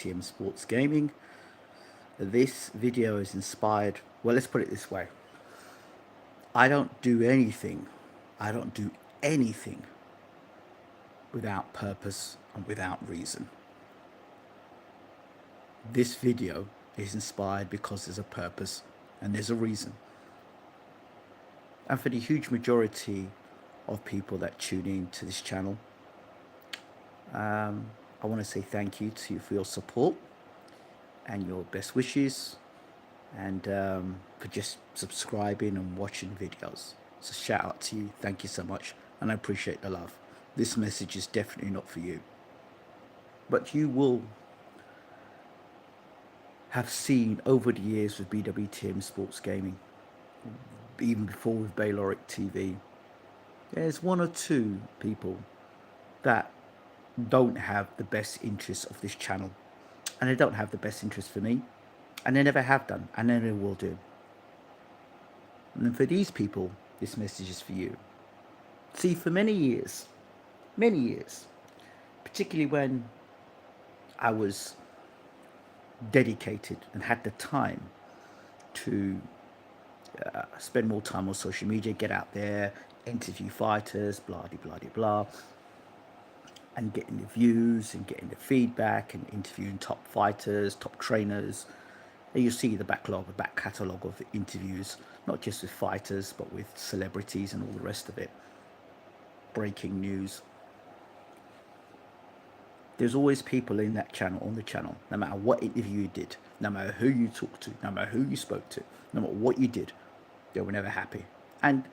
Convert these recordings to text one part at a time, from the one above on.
BWTM Sports Gaming. This video is inspired, well, let's put it this way. I don't do anything, I don't do anything without purpose and without reason. This video is inspired because there's a purpose and there's a reason. And for the huge majority of people that tune in to this channel, I want to say thank you to you for your support and your best wishes, and for just subscribing and watching videos. So shout out to you, thank you so much, and I appreciate the love. This message is definitely not for you, but you will have seen over the years with BWTM Sports Gaming, even before with Bayloric TV, there's one or two people that don't have the best interests of this channel, and they don't have the best interest for me, and they never have done, and they never will do. And for these people, this message is for you. See, for many years, particularly when I was dedicated and had the time to spend more time on social media, get out there, interview fighters, blah, blah, blah, blah, and getting the views and getting the feedback and interviewing top fighters, top trainers. And you see the backlog, the back catalogue of interviews, not just with fighters, but with celebrities and all the rest of it. Breaking news. There's always people in that channel, on the channel, no matter what interview you did, no matter who you talked to, no matter who you spoke to, no matter what you did, they were never happy. And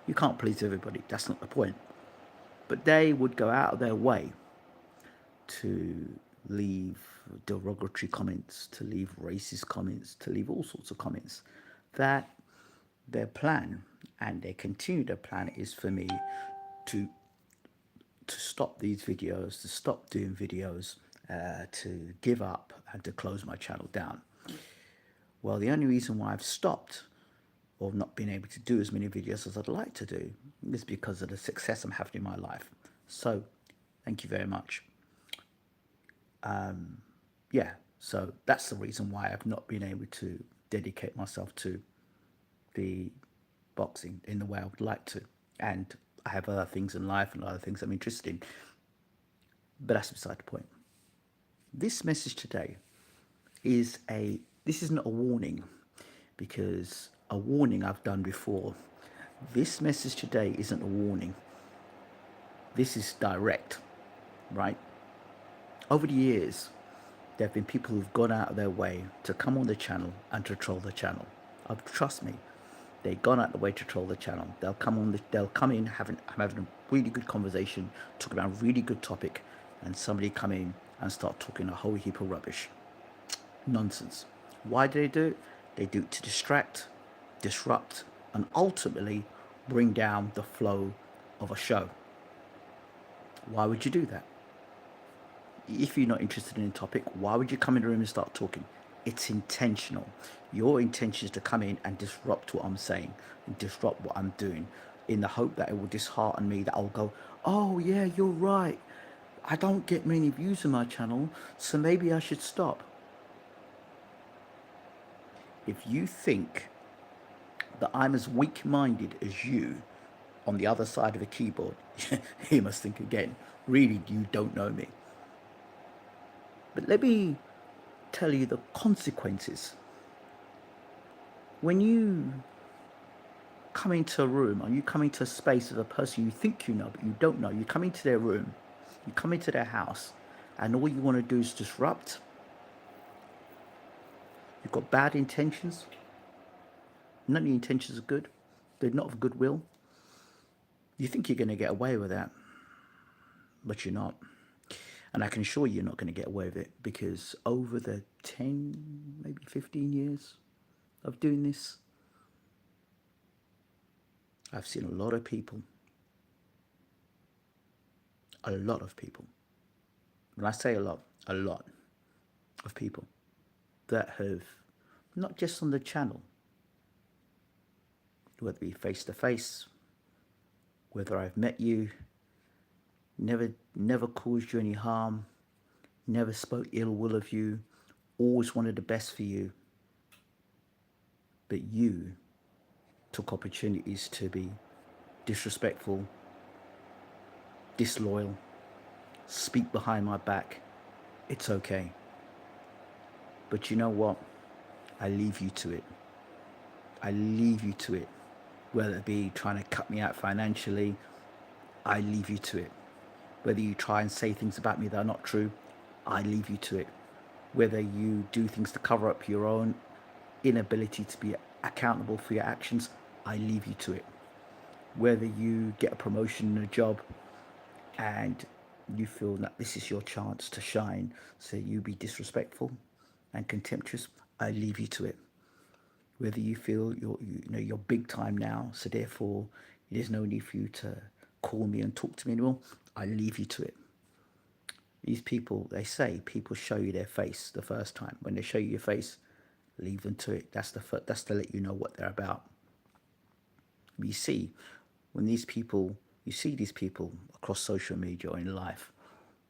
you can't please everybody, that's not the point. But they would go out of their way to leave derogatory comments, to leave racist comments, to leave all sorts of comments. That their plan, and they continue their plan, is for me to stop these videos, to stop doing videos, to give up and to close my channel down. Well, the only reason why I've stopped or not been able to do as many videos as I'd like to do is because of the success I'm having in my life. So thank you very much. Yeah, so that's the reason why I've not been able to dedicate myself to the boxing in the way I would like to. And I have other things in life and other things I'm interested in. But that's beside the point. This message today is this isn't a warning, because a warning I've done before. This message today isn't a warning. This is direct, right? Over the years, there have been people who've gone out of their way to come on the channel and to troll the channel. Trust me, they've gone out of the way to troll the channel. They'll come in having a really good conversation, talking about a really good topic, and somebody come in and start talking a whole heap of rubbish. Nonsense. Why do they do it? They do it to distract, disrupt, and ultimately bring down the flow of a show. Why would you do that? If you're not interested in a topic, why would you come in the room and start talking? It's intentional. Your intention is to come in and disrupt what I'm saying, and disrupt what I'm doing, in the hope that it will dishearten me, that I'll go, oh yeah, you're right, I don't get many views on my channel, so maybe I should stop. If you think that I'm as weak-minded as you on the other side of a keyboard, you must think again. Really, you don't know me. But let me tell you the consequences. When you come into a room, or you come into a space of a person you think you know but you don't know, you come into their room, you come into their house, and all you want to do is disrupt. You've got bad intentions. None of your intentions are good. They're not of goodwill. You think you're going to get away with that, but you're not. And I can assure you you're not going to get away with it, because over the 10, maybe 15 years of doing this, I've seen a lot of people, when I say a lot of people that have, not just on the channel, whether it be face to face, whether I've met you, never caused you any harm, never spoke ill will of you, always wanted the best for you, but you took opportunities to be disrespectful, disloyal, speak behind my back. It's okay. But you know what? I leave you to it. I leave you to it. Whether it be trying to cut me out financially, I leave you to it. Whether you try and say things about me that are not true, I leave you to it. Whether you do things to cover up your own inability to be accountable for your actions, I leave you to it. Whether you get a promotion in a job and you feel that this is your chance to shine, so you be disrespectful and contemptuous, I leave you to it. Whether you feel you're big time now, so therefore there's no need for you to call me and talk to me anymore, I leave you to it. These people, they say people show you their face the first time. When they show you your face, leave them to it. That's to let you know what they're about. You see, when these people, you see these people across social media or in life,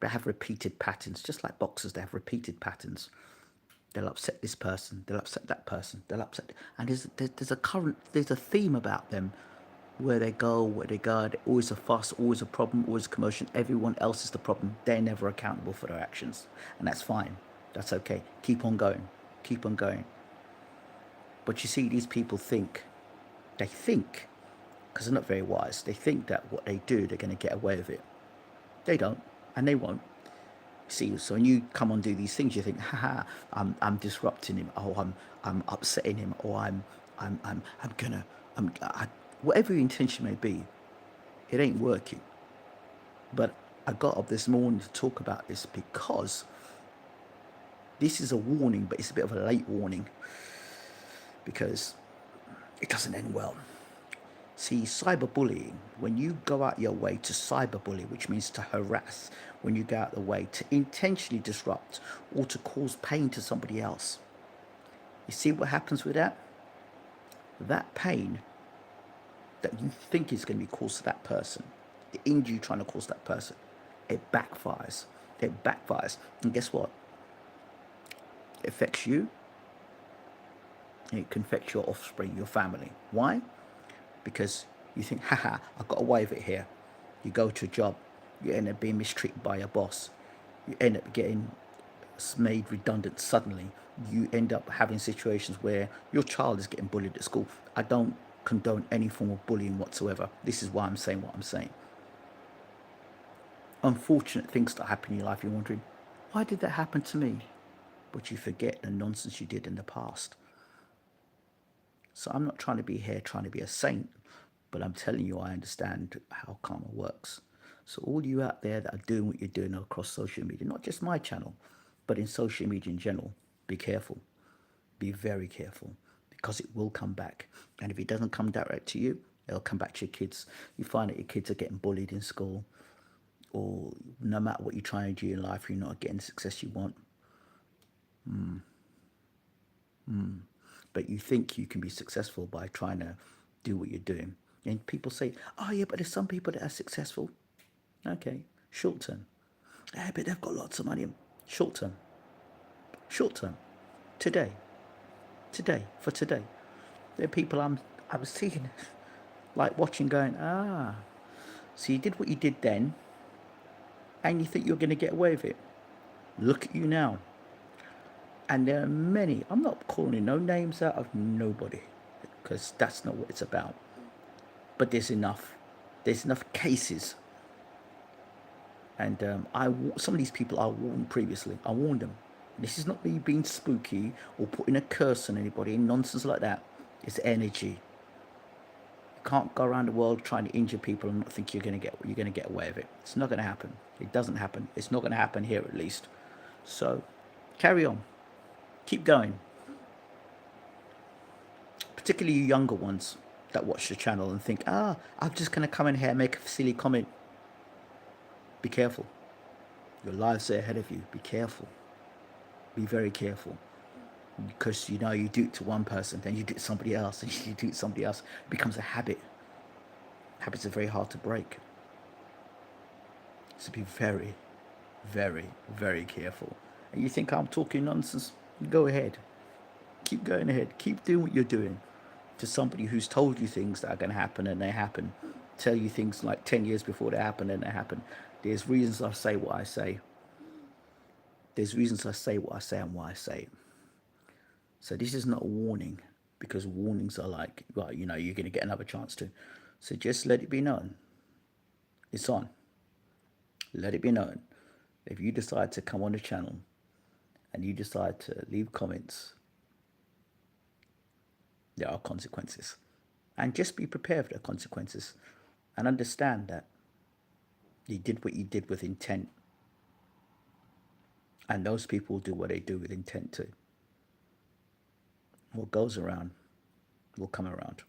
they have repeated patterns, just like boxers, they have repeated patterns. They'll upset this person, they'll upset that person, they'll upset, and there's a theme about them. Where they go, always a fuss, always a problem, always a commotion. Everyone else is the problem. They're never accountable for their actions, and that's fine. That's okay. Keep on going, keep on going. But you see, these people they think, because they're not very wise, they think that what they do, they're going to get away with it. They don't, and they won't. See, so when you come and do these things, you think, haha, I'm disrupting him, or I'm upsetting him, or I'm gonna, whatever your intention may be, it ain't working. But I got up this morning to talk about this because this is a warning, but it's a bit of a late warning because it doesn't end well. See, cyberbullying, when you go out your way to cyberbully, which means to harass, when you go out the way to intentionally disrupt or to cause pain to somebody else, you see what happens with that? That pain that you think is going to be caused to that person, the injury you're trying to cause that person, it backfires. It backfires. And guess what? It affects you, and it can affect your offspring, your family. Why? Because you think, haha, I got away with it here. You go to a job, you end up being mistreated by your boss. You end up getting made redundant suddenly. You end up having situations where your child is getting bullied at school. I don't condone any form of bullying whatsoever. This is why I'm saying what I'm saying. Unfortunate things that happen in your life, you're wondering, why did that happen to me? But you forget the nonsense you did in the past. So I'm not trying to be here trying to be a saint, but I'm telling you I understand how karma works. So all you out there that are doing what you're doing across social media, not just my channel, but in social media in general, be careful. Be very careful because it will come back. And if it doesn't come direct to you, it'll come back to your kids. You find that your kids are getting bullied in school, or no matter what you're trying to do in life, you're not getting the success you want. But you think you can be successful by trying to do what you're doing. And people say, oh yeah, but there's some people that are successful. Okay, short term. Yeah, but they've got lots of money. Short term. Short term. Today. Today. For today. There are people I was seeing, like watching going, so you did what you did then, and you think you're going to get away with it. Look at you now. And there are many, I'm not calling no names out of nobody, because that's not what it's about. But there's enough cases. And some of these people I warned previously. I warned them. This is not me being spooky or putting a curse on anybody, nonsense like that. It's energy. You can't go around the world trying to injure people and not think you're going to get away with it. It's not going to happen. It doesn't happen. It's not going to happen here at least. So carry on. Keep going. Particularly you younger ones that watch the channel and think, I'm just going to come in here and make a silly comment. Be careful. Your lives are ahead of you. Be careful. Be very careful. Because you do it to one person, then you do it to somebody else, and you do it to somebody else. It becomes a habit. Habits are very hard to break. So be very, Very, very careful. And you think I'm talking nonsense? Go ahead. Keep going ahead. Keep doing what you're doing. To somebody who's told you things that are going to happen and they happen, tell you things like 10 years before they happen and they happen. There's reasons I say what I say. There's reasons I say what I say and why I say it. So this is not a warning, because warnings are like, well, you're going to get another chance to. So just let it be known. It's on. Let it be known. If you decide to come on the channel and you decide to leave comments, there are consequences. And just be prepared for the consequences and understand that you did what you did with intent. And those people do what they do with intent too. What goes around will come around.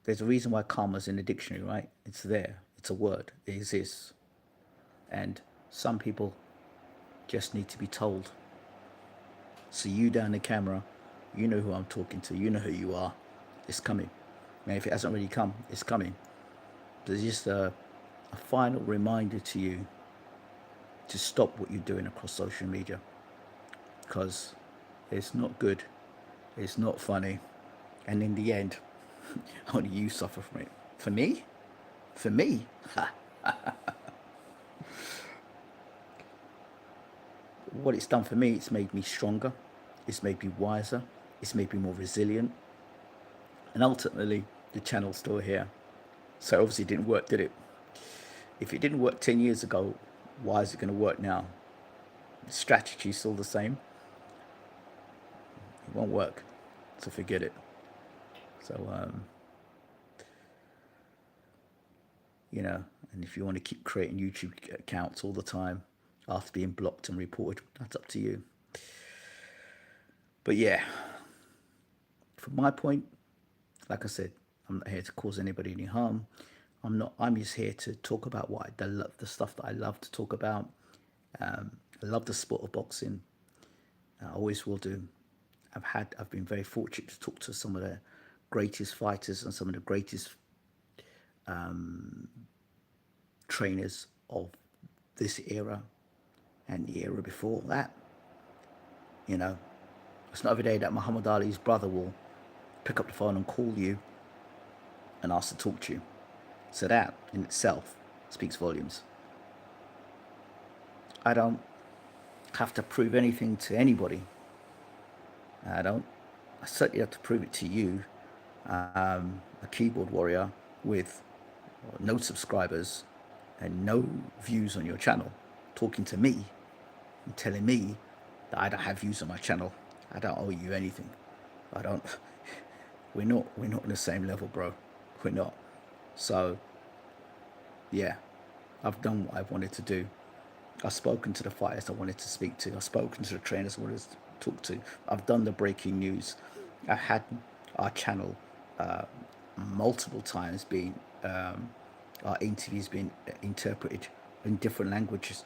There's a reason why karma's in the dictionary, right? It's there. It's a word. It exists. And some people just need to be told. So you down the camera, you know who I'm talking to. You know who you are. It's coming. And if it hasn't already come, it's coming. There's just a final reminder to you to stop what you're doing across social media, because it's not good, it's not funny, and in the end, only you suffer from it. For me, for me, what it's done for me, it's made me stronger, it's made me wiser, it's made me more resilient, and ultimately, the channel's still here. So obviously, it didn't work, did it? If it didn't work 10 years ago, why is it going to work now? The strategy's still the same. It won't work, so forget it. So, and if you want to keep creating YouTube accounts all the time after being blocked and reported, that's up to you. But yeah, from my point, like I said, I'm not here to cause anybody any harm. I'm just here to talk about the stuff that I love to talk about. I love the sport of boxing. I always will do. I've been very fortunate to talk to some of the greatest fighters and some of the greatest trainers of this era and the era before that. It's not every day that Muhammad Ali's brother will pick up the phone and call you and ask to talk to you. So that in itself speaks volumes. I don't have to prove anything to anybody. I don't. I certainly have to prove it to you, a keyboard warrior with no subscribers and no views on your channel, talking to me and telling me that I don't have views on my channel. I don't owe you anything. I don't. We're not on the same level, bro. We're not. So, yeah, I've done what I wanted to do. I've spoken to the fighters I wanted to speak to. I've spoken to the trainers I wanted to talk to. I've done the breaking news. I had our channel multiple times being our interviews being interpreted in different languages.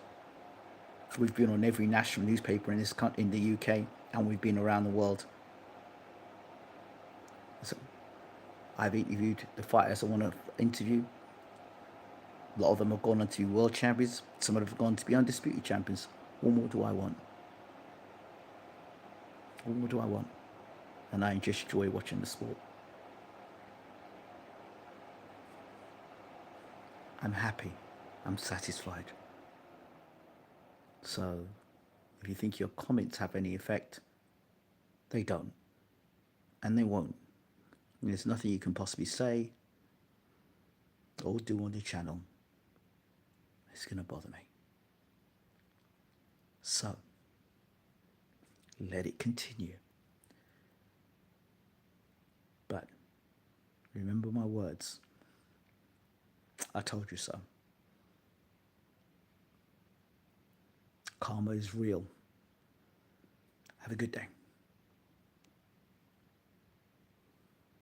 We've been on every national newspaper in the UK, and we've been around the world. So I've interviewed the fighters I want to interview. A lot of them have gone on to be world champions. Some of them have gone to be undisputed champions. What more do I want? What more do I want? And I just enjoy watching the sport. I'm happy. I'm satisfied. So, if you think your comments have any effect, they don't. And they won't. And there's nothing you can possibly say or do on the channel that's going to bother me. So, let it continue. But remember my words. I told you so. Karma is real. Have a good day.